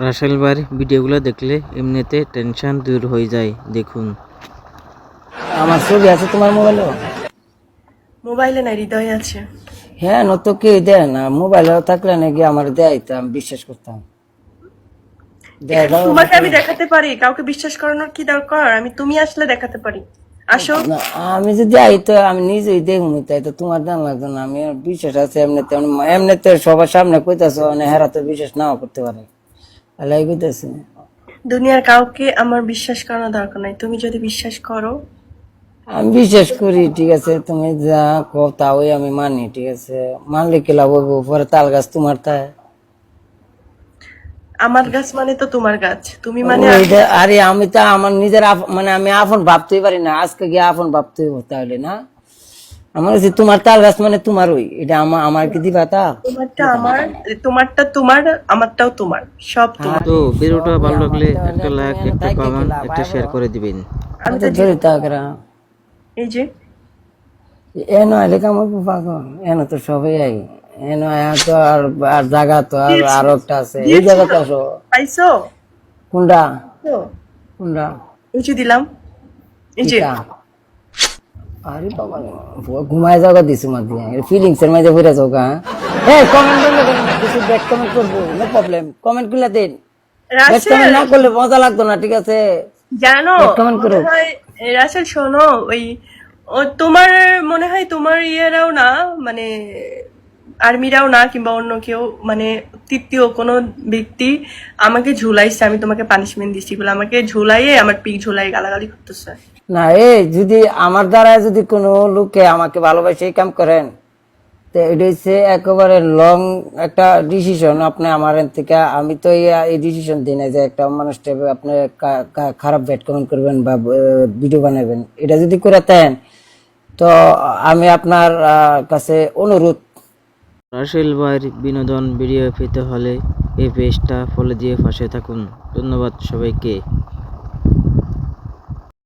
রাসেল ভাইয়ের ভিডিওগুলো দেখলে এমনিতে টেনশন দূর হয়ে যায়। দেখুন, আমার ছবি আছে তোমার মোবাইলে? মোবাইলে নাই, হৃদয়ে আছে। হ্যাঁ, নত কে দেয় না, মোবাইলে থাকলে নাকি আমার দেয়, তো আমি বিশ্বাস করতাম। দেখাও তোমাকে আমি দেখাতে পারি, কাউকে বিশ্বাস করানোর কি দরকার? তুমি আসলে দেখাতে পারি, আসো। না, আমি যদি আই তো আমি নিজেই দেখুন, তাই তো তোমার জান লাগতো না। আমি আর বিশ্বাস আছে এমনিতে, এমনিতে সবার সামনে কইতাছো, মানে হেরা তো বিশ্বাস নাও করতে পারে, আলাই কইতাছে। দুনিয়ার কাউকে আমার বিশ্বাস করানোর দরকার নাই, তুমি যদি বিশ্বাস করো। আমি বিশ্বাস করি, ঠিক আছে, তুমি যা কও তাওই আমি মানি, ঠিক আছে। মানলে কি লাভ হইব? পরে তাল গাছ তোমার তাই আমার গাছ মানে তো তোমার গাছ, তুমি মানে ওইটা। আরে আমি তো আমার নিজের মানে আমি আপন ভাবতেই পারি না, আজকে গিয়ে আপন ভাবতে হইব তাহলে না। আমার কাছে তোমার তাল গাছ মানে তোমার, ওই এটা আমার কি দিবা তা? তোমারটা আমার, তোমারটা তোমার, আমারটাও তোমার, সব তোমার। তো ভিডিওটা ভালো লাগলে একটা লাইক, একটা কমেন্ট, একটা শেয়ার করে দিবেন। আমি তো তো ধরে তাকরা এই যে এনো আইলে কামড় পাগল, এনো তো সবাই আই, এনো আয়া তো আর আর জায়গা তো আরো একটা আছে, এই জায়গাতে আসো। পাইছো কোনটা? তো? কোনটা? এই যে দিলাম, এই যে। কিটা? আরে বাবা, ঘুমায় যাওয়া দিছি মাঝে ফিলিংস এর মাঝে ঘুরে যাও গা। হ্যাঁ, কমেন্ট বন্ধ করেন না, কিছু ব্যাক কমেন্ট করবো, নো প্রবলেম, কমেন্ট গুলা দিন। ব্যাক রাসেল, কমেন্ট না করলে মজা লাগতো না, ঠিক আছে? জানো ব্যাক কমেন্ট করো। মনে হয়, রাসেল শোনো, ওই ও তোমার মনে হয় তোমার ইয়েরাও না, মানে আর্মিরাও না, কিংবা অন্য কেউ, মানে তৃতীয় কোনো ব্যক্তি আমাকে ঝুলাইছে, আমি তোমাকে পানিশমেন্ট দিচ্ছি বলে আমাকে ঝুলাইয়ে, আমার পিক ঝুলাই গালাগালি করতেছে। না, এই যদি আমার দ্বারা যদি কোনো লোকে আমাকে ভালোবাসে এই কাম করেন, তো এটা হচ্ছে একেবারে লং একটা ডিসিশন। আপনি আমার থেকে, আমি তো এই ডিসিশন দিই না যে একটা মানুষটা আপনি খারাপ ব্যাড কমেন্ট করবেন বা ভিডিও বানাবেন। এটা যদি করে দেন তো আমি আপনার কাছে অনুরোধ। রাসেল ভাইয়ের বিনোদন ভিডিও পেতে হলে এই পেজটা ফলো দিয়ে পাশে থাকুন। ধন্যবাদ সবাইকে।